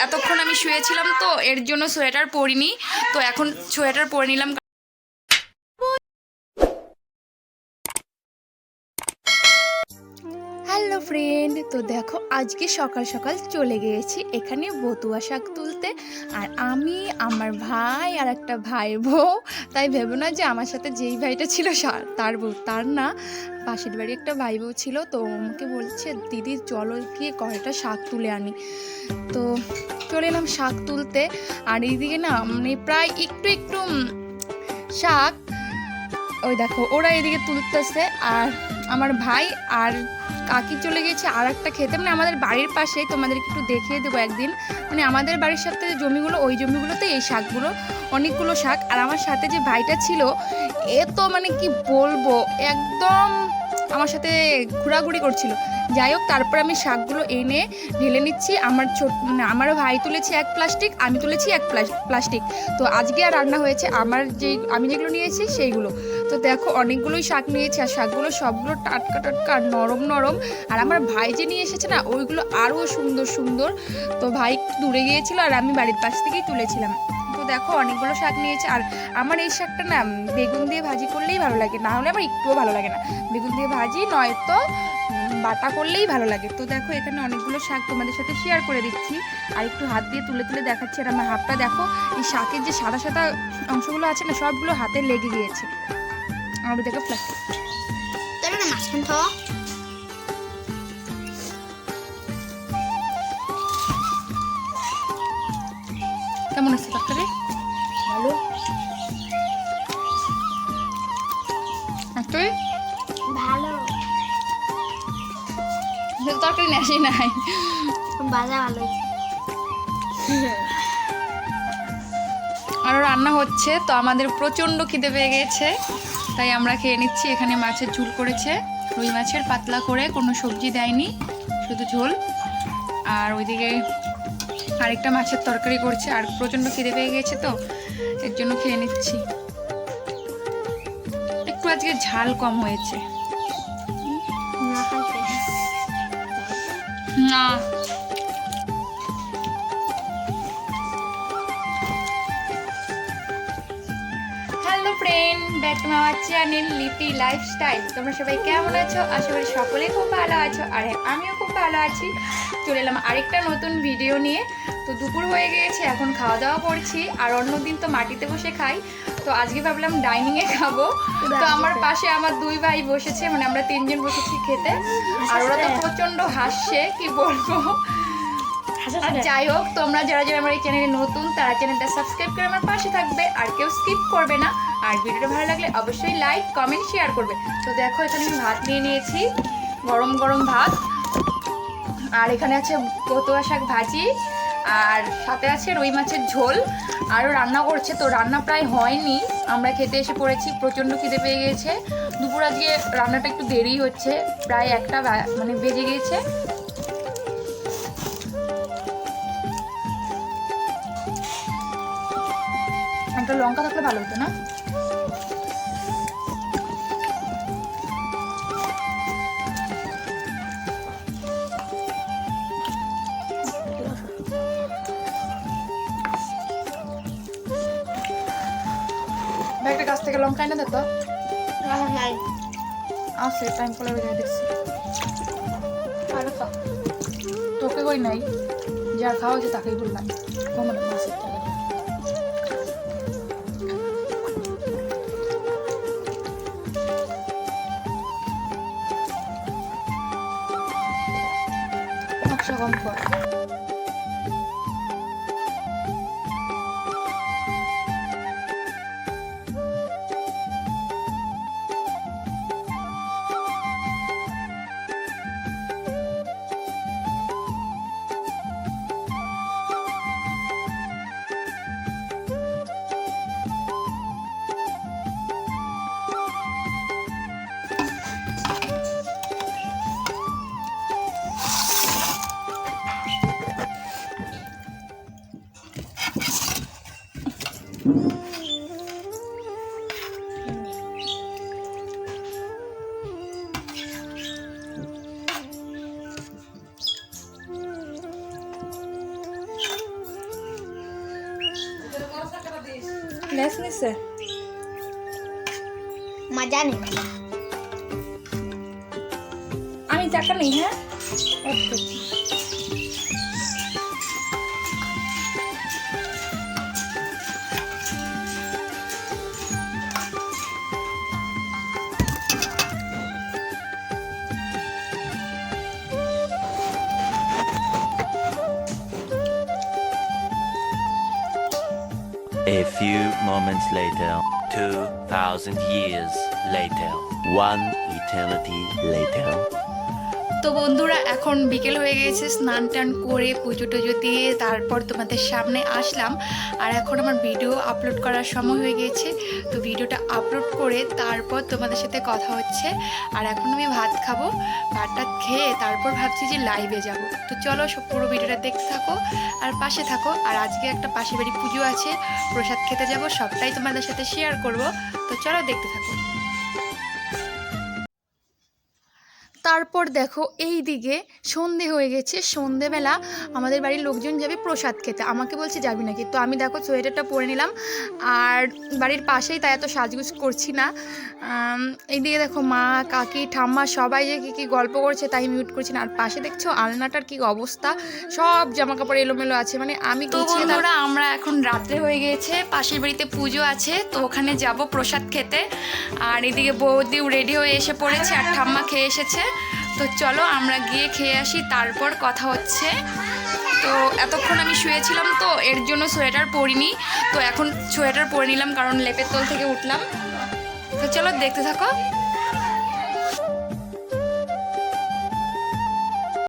এতক্ষণ আমি শুয়েছিলাম তো এর জন্য সোয়েটার পরিনি, তো এখন সোয়েটার পরে নিলাম। হ্যালো ফ্রেন্ড, তো দেখো আজকে সকাল সকাল চলে গিয়েছি এখানে বতুয়া শাক তুলতে। আর আমি, আমার ভাই আর একটা ভাই বউ। তাই ভেবো না যে আমার সাথে যেই ভাইটা ছিল তার বউ, তার না, পাশের বাড়ি একটা ভাই বউ ছিল। তো আমাকে বলছে দিদি চলো গিয়ে কয়টা শাক তুলে আনি। তো চলে এলাম শাক তুলতে। আর এইদিকে না মানে প্রায় একটু একটু শাক, ওই দেখো ওরা এদিকে তুলতেছে। আর আমার ভাই আর কাকি চলে গেছে আর একটা খেতে, মানে আমাদের বাড়ির পাশেই, তোমাদের একটু দেখিয়ে দেবো একদিন। মানে আমাদের বাড়ির সাথে যে জমিগুলো, ওই জমিগুলোতে এই শাকগুলো, অনেকগুলো শাক। আর আমার সাথে যে ভাইটা ছিল এ তো মানে কি বলবো, একদম আমার সাথে ঘোরাঘুরি করছিল। যাই হোক, তারপর আমি শাকগুলো এনে ঢেলে নিচ্ছি। আমার ভাই তুলেছে এক প্লাস্টিক, আমি তুলেছি এক প্লাস্টিক। তো আজকে আর রান্না হয়েছে আমি যেগুলো নিয়েছি সেইগুলো। তো দেখো অনেকগুলোই শাক নিয়েছি, আর শাকগুলো সবগুলো টাটকা টাটকা নরম নরম। আর আমার ভাই যে নিয়ে এসেছে না, ওইগুলো আরও সুন্দর সুন্দর। তো ভাই দূরে গিয়েছিল আর আমি বাড়ির পাশ থেকেই তুলেছিলাম। তো দেখো অনেকগুলো শাক নিয়েছে। আর আমার এই শাকটা না বেগুন দিয়ে ভাজি করলেই ভালো লাগে, না হলে আমার একটুও ভালো লাগে না। বেগুন দিয়ে ভাজি নয়তো বাটা করলেই ভালো লাগে। তো দেখো এখানে অনেকগুলো শাক তোমাদের সাথে শেয়ার করে দিচ্ছি, আর একটু হাত দিয়ে তুলে তুলে দেখাচ্ছি। আর আমার হাতটা দেখো, এই শাকের যে সাদা সাদা অংশগুলো আছে না, সবগুলো হাতে লেগে গিয়েছে। আর দেখো প্লাস্টিক কেমন আছে তরকারি? ভালো তুই ভালো তরকারি নেশি নাই, বাজা ভালো। আরও রান্না হচ্ছে। তো আমাদের প্রচণ্ড খিদে পেয়ে গেছে, তাই আমরা খেয়ে নিচ্ছি। এখানে মাছের ঝোল করেছে, রুই মাছের পাতলা করে, কোনো সবজি দেয়নি, শুধু ঝোল। আর ওইদিকে আরেকটা মাছের তরকারি করছে। আর প্রচণ্ড খিদে পেয়ে গেছে তো এর জন্য খেয়ে নিচ্ছি। একটু আজকে ঝাল কম হয়েছে না। Hello friend, back to my channel লিপি লাইফস্টাইল। তোমরা সবাই কেমন আছো? আশা করি সকলেই খুব ভালো আছো, আর আমিও খুব ভালো আছি। চলে এলাম আরেকটা নতুন ভিডিও নিয়ে। তো দুপুর হয়ে গিয়েছে, এখন খাওয়া দাওয়া করছি। আর অন্যদিন তো মাটিতে বসে খাই, তো আজকে ভাবলাম ডাইনিংয়ে খাবো। তো আমার পাশে আমার দুই ভাই বসেছে, মানে আমরা তিনজন বসেছি খেতে। আর ওরা তো প্রচণ্ড হাসছে, কি বলবো। আর যাই হোক, তোমরা যারা যারা আমার এই চ্যানেলে নতুন, তারা চ্যানেলটা সাবস্ক্রাইব করে আমার পাশে থাকবে, আর কেউ স্কিপ করবে না। আর ভিডিওটা ভালো লাগলে অবশ্যই লাইক কমেন্ট শেয়ার করবে। তো দেখো এখানে আমি ভাত নিয়ে নিয়েছি, গরম গরম ভাত। আর এখানে আছে বতুয়া শাক ভাজি, আর সাথে আছে রুই মাছের ঝোল। আরও রান্না করছে, তো রান্না প্রায় হয়নি, আমরা খেতে এসে পড়েছি। প্রচণ্ড খিদে পেয়ে গিয়েছে। দুপুর আজকে রান্নাটা একটু দেরি হচ্ছে, প্রায় একটা মানে বেজে গিয়েছে। একটা লঙ্কা থাকলে ভালো হতো না? একটা গাছ থেকে লঙ্কা এনে দিত আছে, টাইম করে বেরিয়ে দিচ্ছি। তোকে কই নাই, যার খাওয়া হচ্ছে তাকেই বললাম। মাছের টাকা কম কর। লেস নিছে মজা নেই। আমি টাকা নেই। হ্যাঁ A few moments later, 2,000 years later, one eternity later. তো বন্ধুরা এখন বিকেল হয়ে গেছে, স্নান টান করে পুজো টুজো দিয়ে তারপর তোমাদের সামনে আসলাম। আর এখন আমার ভিডিও আপলোড করার সময় হয়ে গিয়েছে, তো ভিডিওটা আপলোড করে তারপর তোমাদের সাথে কথা হচ্ছে। আর এখন আমি ভাত খাবো, ভাতটা খেয়ে তারপর ভাবছি যে লাইভে যাব। তো চলো সব পুরো ভিডিওটা দেখতে থাকো আর পাশে থাকো। আর আজকে একটা পাশের বাড়ি পুজো আছে, প্রসাদ খেতে যাব, সবটাই তোমাদের সাথে শেয়ার করব। তো চলো দেখতে থাকো। তারপর দেখো এই দিকে সন্ধে হয়ে গেছে, সন্ধেবেলা আমাদের বাড়ির লোকজন যাবে প্রসাদ খেতে। আমাকে বলছে যাবি নাকি, তো আমি দেখো সোয়েটারটা পরে নিলাম। আর বাড়ির পাশেই, তাই এত সাজগুজ করছি না। এইদিকে দেখো মা কাকি ঠাম্মা সবাই যে কী গল্প করছে তাই মিউট করছি না। আর পাশে দেখছো আলনাটার কি অবস্থা, সব জামা কাপড় এলোমেলো আছে, মানে আমি তো বন্ধুরা আমরা এখন রাত্রে হয়ে গিয়েছে, পাশের বাড়িতে পুজো আছে, তো ওখানে যাব প্রসাদ খেতে। আর এদিকে বৌদিও রেডি হয়ে এসে পড়েছে আর ঠাম্মা খেয়ে এসেছে। তো চলো আমরা গিয়ে খেয়ে আসি, তারপর কথা হচ্ছে। তো এতক্ষণ আমি শুয়েছিলাম, তো এর জন্য সোয়েটার পরিনি, তো এখন সোয়েটার পরে নিলাম কারণ লেপের তল থেকে উঠলাম। তো চলো দেখতে থাকো।